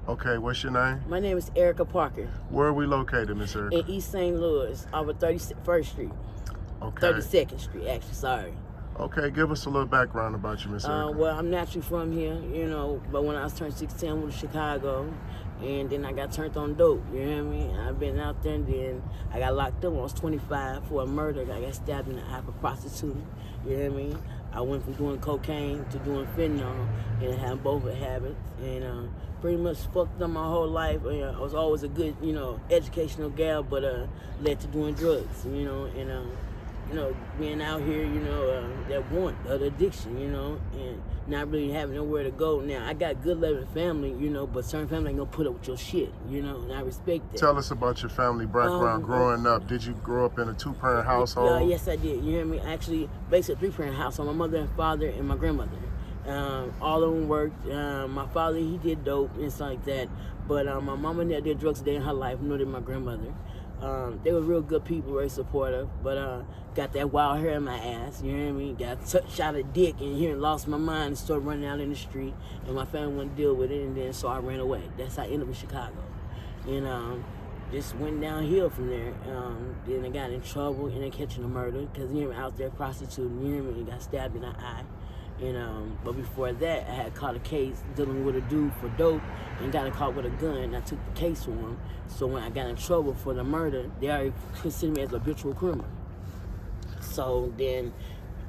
Okay, what's your name? My name is Erica Parker. Where are we located, Miss Erica? In East St. Louis, off of 31st Street. Okay. 32nd Street, actually, sorry. Okay, give us a little background about you, Miss Erica. Well, I'm naturally from here, but when I was turned 16, I moved to Chicago, and then I got turned on dope, you hear me? I've been out there, and then I got locked up when I was 25 for a murder. I got stabbed in the eye for prostituting, you hear me? I went from doing cocaine to doing fentanyl, and had both habits, and pretty much fucked up my whole life. I was always a good, educational gal, but led to doing drugs, being out here, that want, the addiction, and not really having nowhere to go. Now, I got good loving family, but certain family ain't gonna put up with your shit, and I respect that. Tell us about your family background growing up. Did you grow up in a two-parent household? Yes, I did. You hear me? Actually, basically a 3-parent household. My mother and father and my grandmother. All of them worked. My father, he did dope and stuff like that. But my mama never did drugs a day in her life, nor did my grandmother. They were real good people, very supportive, but got that wild hair in my ass, you hear me? Got shot a dick and here lost my mind and started running out in the street, and my family wouldn't deal with it, and then so I ran away. That's how I ended up in Chicago. And just went downhill from there. Then I got in trouble and then catching a murder, because you hear me, out there prostituting, you hear me, and got stabbed in the eye. But before that, I had caught a case dealing with a dude for dope and got caught with a gun, and I took the case for him. So when I got in trouble for the murder, they already considered me as a habitual criminal. So then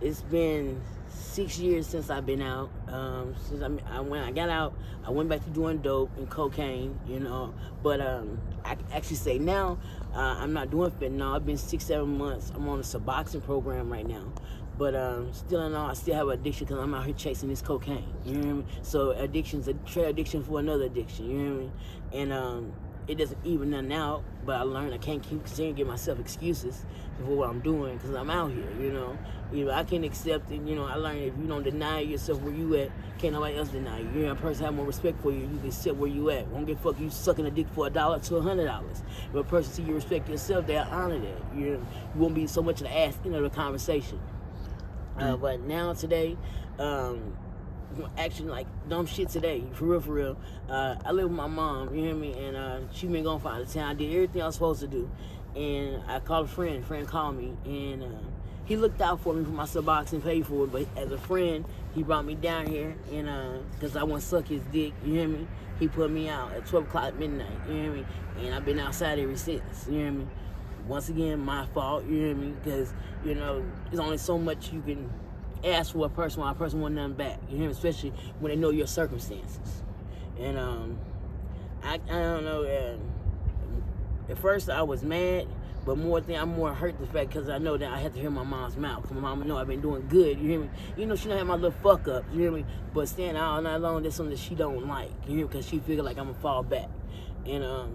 it's been 6 years since I've been out. When I got out, I went back to doing dope and cocaine, But I can actually say now, I'm not doing fentanyl. It's been 6-7 months. I'm on a Suboxone program right now. But still in all, I still have an addiction because I'm out here chasing this cocaine. You hear me? So addiction's a trade addiction for another addiction. You hear me? And it doesn't even nothing out. But I learned I can't keep continuing to give myself excuses for what I'm doing because I'm out here. I can accept it. I learned if you don't deny yourself where you at, can't nobody else deny you. You're a person have more respect for you. You can sit where you at. Won't give a fuck you sucking a dick for $1 to $100. If a person see you respect yourself, they'll honor that. You won't be so much of the ass into the conversation. But now today, actually like dumb shit today, for real. I live with my mom, you hear me, and she been gone for out of town. I did everything I was supposed to do, and I called a friend called me, and he looked out for me for my Suboxone and paid for it, but as a friend, he brought me down here, and because I want to suck his dick, you hear me, he put me out at 12 o'clock midnight, you hear me, and I've been outside ever since, you hear me. Once again, my fault, you hear me, because, there's only so much you can ask for a person while a person wants nothing back, you hear me, especially when they know your circumstances. And I don't know, at first I was mad, but I'm more hurt the fact because I know that I had to hear my mom's mouth, because my mama know I've been doing good, you hear me? She don't have my little fuck up, you hear me? But staying out all night long, that's something that she don't like, you hear me? Because she figure like I'm gonna fall back. And I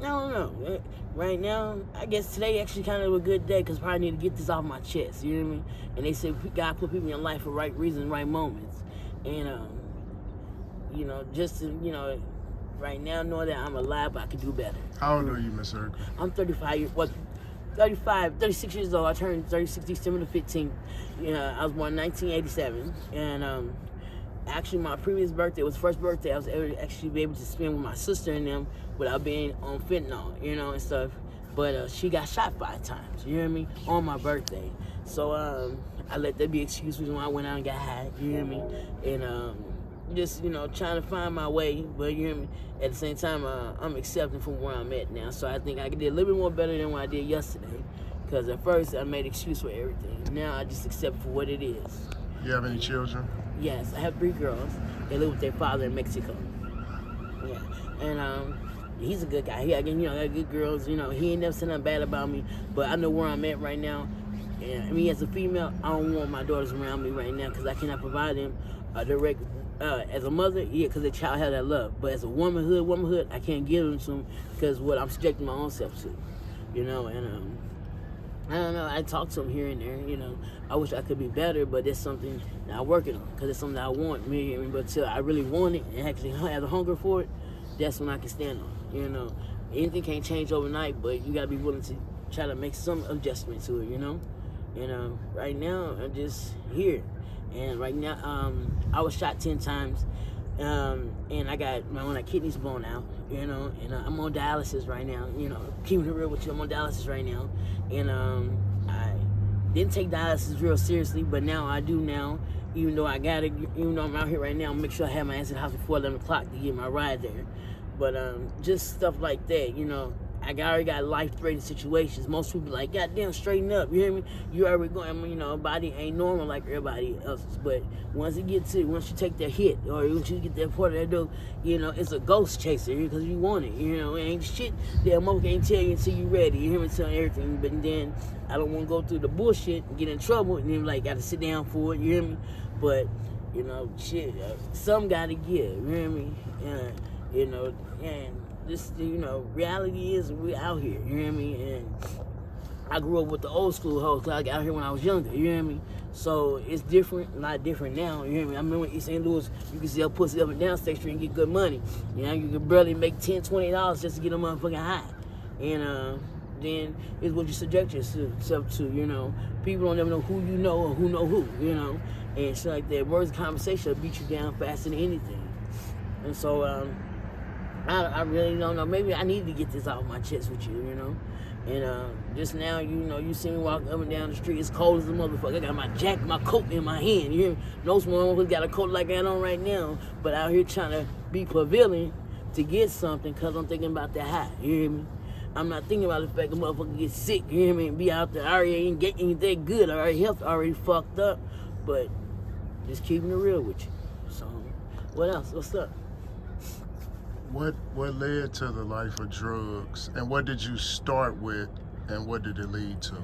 don't know. Right now, I guess today actually kind of a good day because I probably need to get this off my chest, you know what I mean? And they say God put people in your life for right reasons, right moments. And, just to, right now, know that I'm alive, but I can do better. How old are you, Miss Erica? I'm 36 years old. I turned 36 December the 15th. I was born in 1987. And, actually, my previous birthday was the first birthday I was ever actually be able to spend with my sister and them without being on fentanyl, and stuff. But she got shot 5 times, you hear me, on my birthday. So I let that be excuses when I went out and got high, you hear me, and just trying to find my way. But you hear me, at the same time, I'm accepting from where I'm at now. So I think I did a little bit more better than what I did yesterday. Because at first I made excuse for everything. Now I just accept it for what it is. You have any children? Yes, I have 3 girls. They live with their father in Mexico. Yeah, and he's a good guy. He got good girls. He ain't never said nothing bad about me. But I know where I'm at right now. And as a female, I don't want my daughters around me right now because I cannot provide them a direct. As a mother, yeah, because the child has that love. But as a womanhood, I can't give them to them because what I'm subjecting my own self to. And I don't know, I talk to him here and there, I wish I could be better, but it's something that I'm working on, because it's something that I want, but until I really want it and actually have the hunger for it, that's when I can stand on, Anything can't change overnight, but you got to be willing to try to make some adjustment to it, And right now, I'm just here. And right now, I was shot 10 times, And I got one of my kidneys blown out, you know, and I'm on dialysis right now, you know, keeping it real with you, I'm on dialysis right now, and I didn't take dialysis real seriously, but now I do now, even though even though I'm out here right now, make sure I have my ass in the house before 11 o'clock to get my ride there, but just stuff like that, you know. I already got life-threatening situations. Most people like, goddamn, straighten up. You hear me? You already going, you know, body ain't normal like everybody else's. But once you take that hit, or once you get that part of that dope, you know, it's a ghost chaser because you want it. You know, it ain't shit that a motherfucker can't tell you until you ready. You hear me? Tell everything. But then I don't want to go through the bullshit and get in trouble and then like got to sit down for it. You hear me? But you know, shit, some got to give. You hear me? You know, and this, you know, reality is we out here, you hear me? And I grew up with the old school hoes, cause I got out here when I was younger, you hear me? So it's different, a lot different now, you hear me? I remember in East St. Louis, you could sell pussy up and down State Street and get good money. You know, you could barely make $10, $20 just to get a motherfucking high. And then it's what you subject yourself to, you know? People don't ever know who you know or who know who, you know? And shit like that. Words of conversation will beat you down faster than anything. And so, I really don't know. Maybe I need to get this off my chest with you, you know? And just now, you know, you see me walking up and down the street, it's cold as a motherfucker. I got my jacket, my coat in my hand, you hear me? Those motherfuckers got a coat like I got on right now, but out here trying to be prevailing to get something because I'm thinking about that high, you hear me? I'm not thinking about the fact that motherfucker get sick, you hear me? And be out there, I already ain't that good, our health already fucked up, but just keeping it real with you. So, what else? What's up? What led to the life of drugs, and what did you start with, and what did it lead to?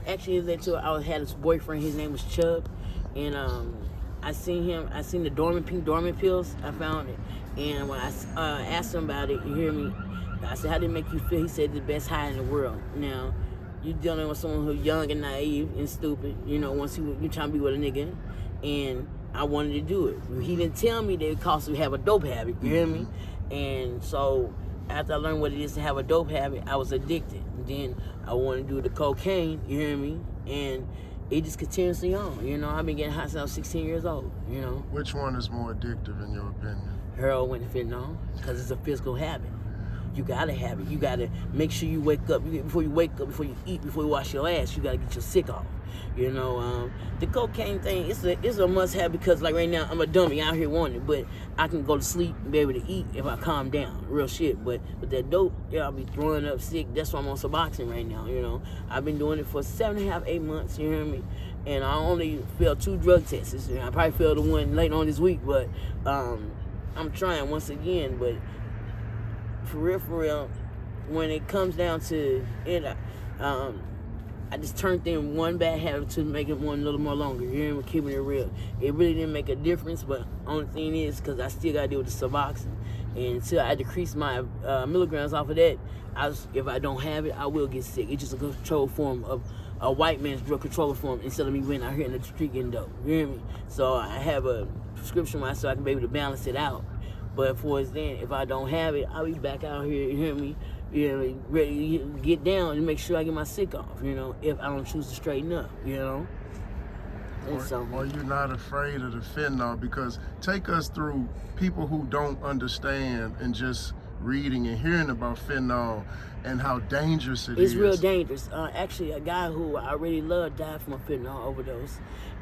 Actually, it led to I had this boyfriend. His name was Chubb, and I seen the pink dormant pills. I found it, and when I asked him about it, you hear me? I said, "How did it make you feel?" He said, "The best high in the world." Now, you dealing with someone who's young and naive and stupid. You know, once you trying to be with a nigga, and I wanted to do it. He didn't tell me that it cost to have a dope habit. You hear me? And so after I learned what it is to have a dope habit, I was addicted. And then I wanted to do the cocaine, you hear me? And it just continuously on. You know, I've been getting high since I was 16 years old, you know. Which one is more addictive in your opinion? Heroin and fentanyl, because it's a physical habit. You gotta have it. You gotta make sure you wake up. Before you eat, before you wash your ass, you gotta get your sick off. You know, the cocaine thing, it's a must-have because, like, right now, I'm a dummy out here wanting it, but I can go to sleep and be able to eat if I calm down, real shit. But with that dope, yeah, I'll be throwing up sick. That's why I'm on Suboxone right now, you know. I've been doing it for 7.5, 8 months, you hear me? And I only failed 2 drug tests. I probably failed the one later on this week, but I'm trying once again. But for real, when it comes down to it, I just turned in one bad habit to make it one a little more longer. You hear me? Keeping it real. It really didn't make a difference, but only thing is, because I still got to deal with the Suboxone. And until I decrease my milligrams off of that, if I don't have it, I will get sick. It's just a controlled form of a white man's drug control form instead of me being out here in the street getting dope. You hear me? So I have a prescription so I can be able to balance it out. But for then, if I don't have it, I'll be back out here, you hear me? You know, ready to get down and make sure I get my sick off, you know, if I don't choose to straighten up, you know? Are you not afraid of the fentanyl? Because take us through people who don't understand and just reading and hearing about fentanyl and how dangerous it is. It's real dangerous. Actually, a guy who I really love died from a fentanyl overdose.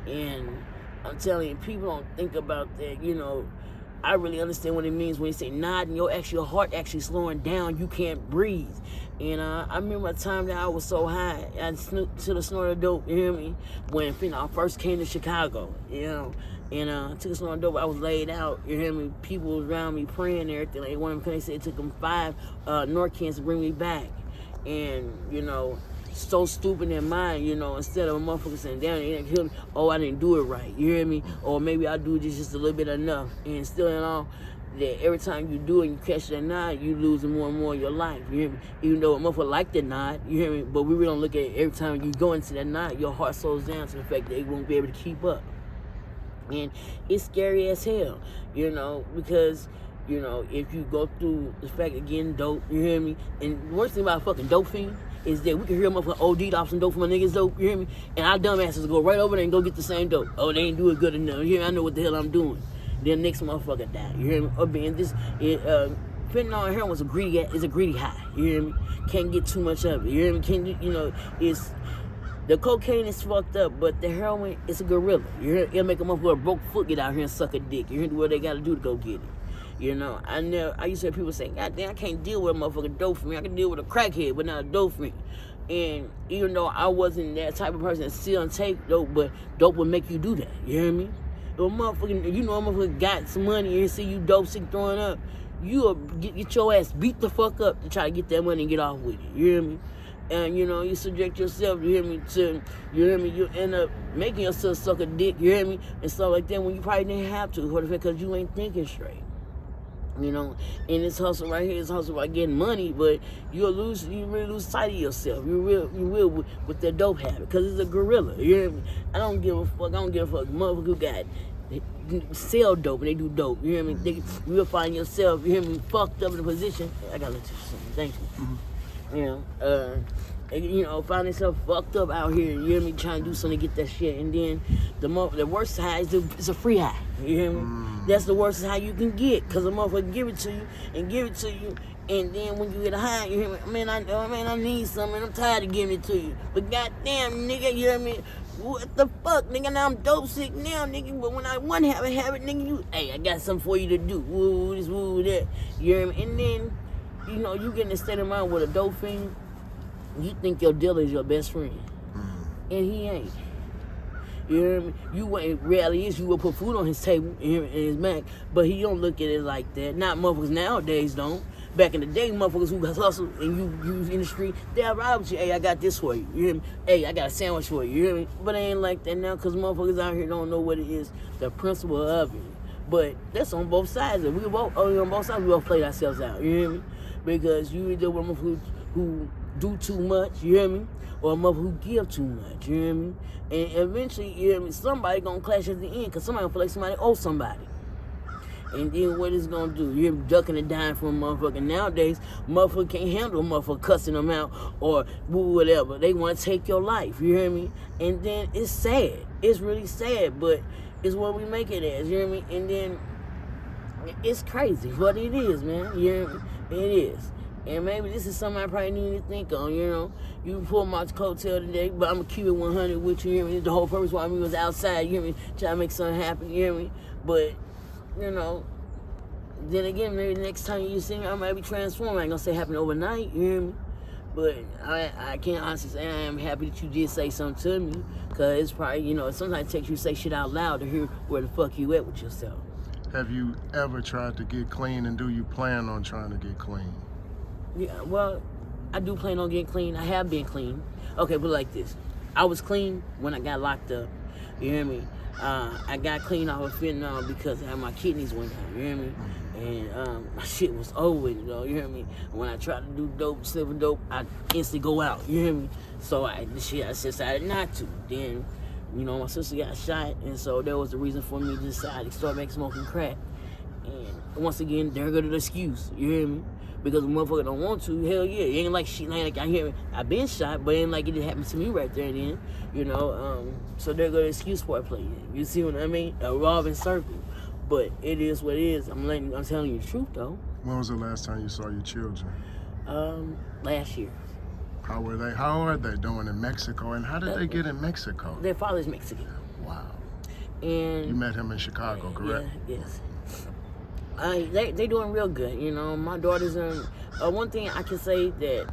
And I'm telling you, people don't think about that, you know. I really understand what it means when you say nodding, your heart actually slowing down, you can't breathe. And I remember a time that I was so high, I should have snorted dope, you hear me? When I first came to Chicago, you know, and I took a snort of dope, I was laid out, you hear me? People was around me praying and everything. Like one of them, they said it took them 5 Norcans to bring me back. And, you know, so stupid in mind, you know, instead of a motherfucker saying, damn, they didn't kill me, oh, I didn't do it right, you hear me? Or maybe I do just a little bit enough. And still in all, that every time you do it and you catch that nod, you losing more and more of your life, you hear me? Even though a motherfucker like the nod, you hear me? But we really don't look at it every time you go into that nod, your heart slows down to the fact that it won't be able to keep up. And it's scary as hell, you know, because, you know, if you go through the fact of getting dope, you hear me? And the worst thing about a fucking dope fiend is that we can hear a motherfucker OD'd off some dope from a nigga's dope, you hear me? And our dumbasses go right over there and go get the same dope. Oh, they ain't do it good enough. You hear me? I know what the hell I'm doing. then next motherfucker die. You hear me? Or being this, fentanyl and heroin is a greedy high. You hear me? Can't get too much of it. You hear me? It's the cocaine is fucked up, but the heroin is a gorilla. You hear? It'll make a motherfucker with a broke foot get out here and suck a dick. You hear what they got to do to go get it? You know, I used to hear people saying, God damn, I can't deal with a motherfucking dope for me. I can deal with a crackhead, but not a dope for me. And even though I wasn't that type of person that still take dope, but dope would make you do that. You hear me? If a motherfucking, you know, a motherfucker got some money and see you dope sick throwing up, you'll get your ass beat the fuck up to try to get that money and get off with it. You hear me? And you know, you subject yourself, you hear me, you end up making yourself suck a dick, you hear me, and stuff like that when you probably didn't have to, because you ain't thinking straight. You know, and this hustle right here is hustle about getting money, but you really lose sight of yourself. You will with that dope habit, because it's a gorilla. You hear me? I don't give a fuck. Motherfucker who got sell dope and they do dope. You hear me? You will find yourself, you hear me, fucked up in a position. I gotta let you something. Thank you. Mm-hmm. You know, find yourself fucked up out here, you hear me, trying to do something to get that shit, and then the worst high is a free high, you hear me? That's the worst high you can get, because a motherfucker give it to you, and then when you get a high, you hear me, man, I need something, I'm tired of giving it to you, but goddamn, nigga, you hear me, what the fuck, nigga, now I'm dope sick now, nigga, but when I want to have a habit, nigga, hey, I got something for you to do, woo, this, woo, that, you hear me, and then, you know, you get in a state of mind with a dope fiend, you think your dealer is your best friend, and he ain't. You hear me? Reality is you will put food on his table and his back, but he don't look at it like that. Not motherfuckers nowadays don't. Back in the day, motherfuckers who hustle and you use in the street, they'll ride with you. Hey, I got this for you. You hear me? Hey, I got a sandwich for you. You hear me? But it ain't like that now, because motherfuckers out here don't know what it is, the principle of it. But that's on both sides. If we both on both sides, we both played ourselves out. You hear me? Because you either with motherfuckers who do too much, you hear me? Or a mother who give too much, you hear me? And eventually, you hear me, somebody gonna clash at the end, because somebody gonna feel like somebody owes somebody. And then what it's gonna do? You're ducking and dying from a motherfucker. Nowadays, motherfucker can't handle a motherfucker cussing them out or whatever. They wanna take your life, you hear me? And then it's sad. It's really sad, but it's what we make it as, you hear me? And then it's crazy, but it is, man, you hear me? It is. And maybe this is something I probably need to think on, you know. You pull my coattail today, but I'm going to keep it 100 with you, hear me? The whole purpose why I was outside, you hear me? Trying to make something happen, you hear me? But, you know, then again, maybe the next time you see me, I might be transformed. I ain't going to say it happened overnight, you hear me? But I can't honestly say I am happy that you did say something to me, because it's probably, you know, sometimes it takes you to say shit out loud to hear where the fuck you at with yourself. Have you ever tried to get clean, and do you plan on trying to get clean? Yeah, well, I do plan on getting clean. I have been clean. Okay, but like this. I was clean when I got locked up. You hear me? I got clean off of fentanyl because my kidneys went down. You hear me? And my shit was over with it, though. You hear me? When I tried to do dope, sniffing dope, I instantly go out. You hear me? So I decided not to. Then, you know, my sister got shot, and so that was the reason for me to decide to start back smoking crack. And once again, there go the excuse. You hear me? Because a motherfucker don't want to, hell yeah. It ain't like shit, like I hear I've been shot, but it ain't like it didn't happen to me right there and then, you know. So there go the excuse for it playing. You see what I mean? A revolving circle. But it is what it is. I'm telling you the truth though. When was the last time you saw your children? Last year. How were they? How are they doing in Mexico? And how did they get in Mexico? Their father's Mexican. Wow. And you met him in Chicago, correct? Yeah, yes. They doing real good, you know. My daughters are. One thing I can say that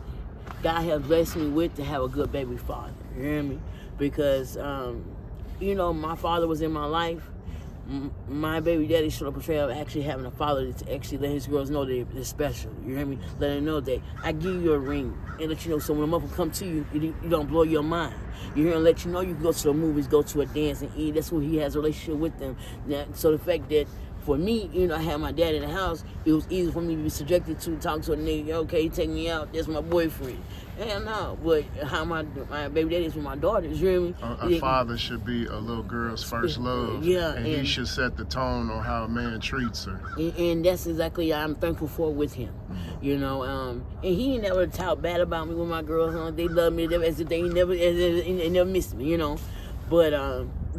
God has blessed me with to have a good baby father. You hear me? Because you know, my father was in my life. My baby daddy showed a portrayal of actually having a father to actually let his girls know that they're special. You hear me? Let them know that I give you a ring and let you know so when a mother come to you, you don't blow your mind. You hear and let you know you can go to the movies, go to a dance and eat. That's who he has a relationship with them. Now, so the fact that for me, you know, I had my dad in the house, it was easy for me to be subjected to talk to a nigga, okay, he take me out, that's my boyfriend. Hell no, but how my baby daddy is with my daughters, you hear me? A father should be a little girl's first love. Yeah. And he should set the tone on how a man treats her. And that's exactly what I'm thankful for with him. You know, and he ain't never talk bad about me with my girls. They love me as if they never missed me, you know. But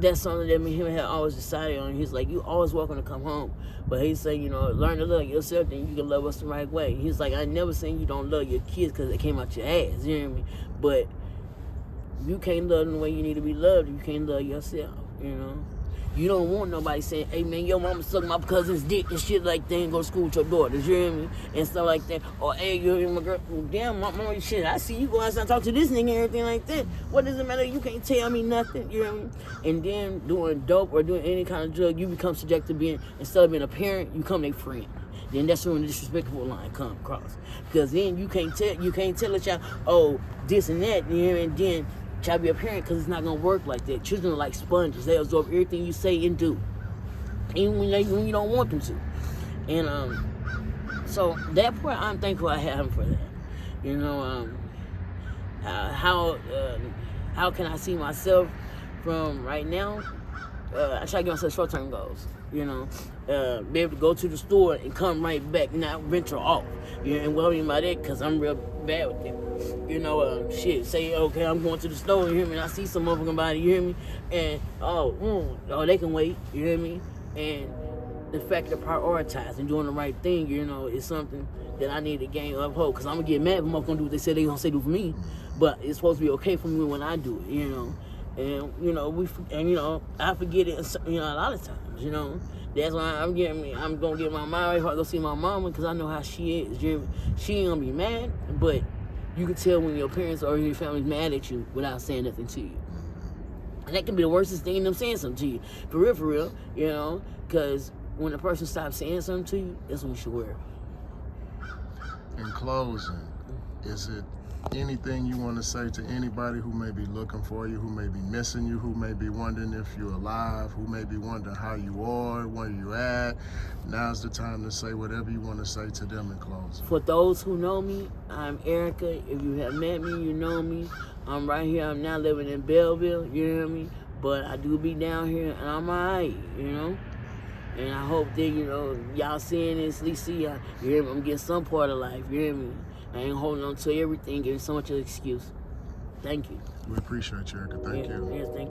that's something that me and him had always decided on. He's like, you always welcome to come home. But he's saying, you know, learn to love yourself, then you can love us the right way. He's like, I never saying you don't love your kids because they came out your ass, you know what I mean? But you can't love them the way you need to be loved. You can't love yourself, you know? You don't want nobody saying, hey, man, your mama suck my cousin's dick and shit like that and go to school with your daughters, you hear me? And stuff like that. Or, hey, you're my girl. Well, damn, mama, shit, I see you go outside and talk to this nigga and everything like that. What does it matter? You can't tell me nothing, you know what I mean? And then doing dope or doing any kind of drug, you become subject to being, instead of being a parent, you become their friend. Then that's when the disrespectful line come across. Because then you can't tell a child, oh, this and that, you know, and then try to be a parent, because it's not going to work like that. Children are like sponges. They absorb everything you say and do, even when you don't want them to. And so that part, I'm thankful I have him for that. You know, how can I see myself from right now? I try to give myself short-term goals. You know, be able to go to the store and come right back, not venture off. You know, and what I mean by that, because I'm real bad with it. You know, shit, say, okay, I'm going to the store, you hear me? And I see some motherfucking body, you hear me? And, oh, they can wait, you hear me? And the fact to prioritize and doing the right thing, you know, is something that I need to gain uphold. Because I'm going to get mad if motherfuckers do what they say they going to say do for me. But it's supposed to be okay for me when I do it, you know? And, you know, I forget it, you know, a lot of times, you know? That's why I'm going to get my mind right before I go see my mama, because I know how she is. She ain't going to be mad, but you can tell when your parents or your family's mad at you without saying nothing to you. And that can be the worstest thing, them saying something to you. For real, you know? Because when a person stops saying something to you, that's when you should worry. In closing, is it anything you want to say to anybody who may be looking for you, who may be missing you, who may be wondering if you're alive, who may be wondering how you are, where you at? Now's the time to say whatever you want to say to them in closing. For those who know me, I'm Erica. If you have met me, you know me. I'm right here. I'm now living in Belleville, you hear me? But I do be down here, and I'm alright, you know? And I hope that, you know, y'all seeing this, at least see, you hear me? I'm getting some part of life, you hear me? I ain't holding on to everything, giving so much of an excuse. Thank you. We appreciate you, Erica. Thank you. Yes, thank you.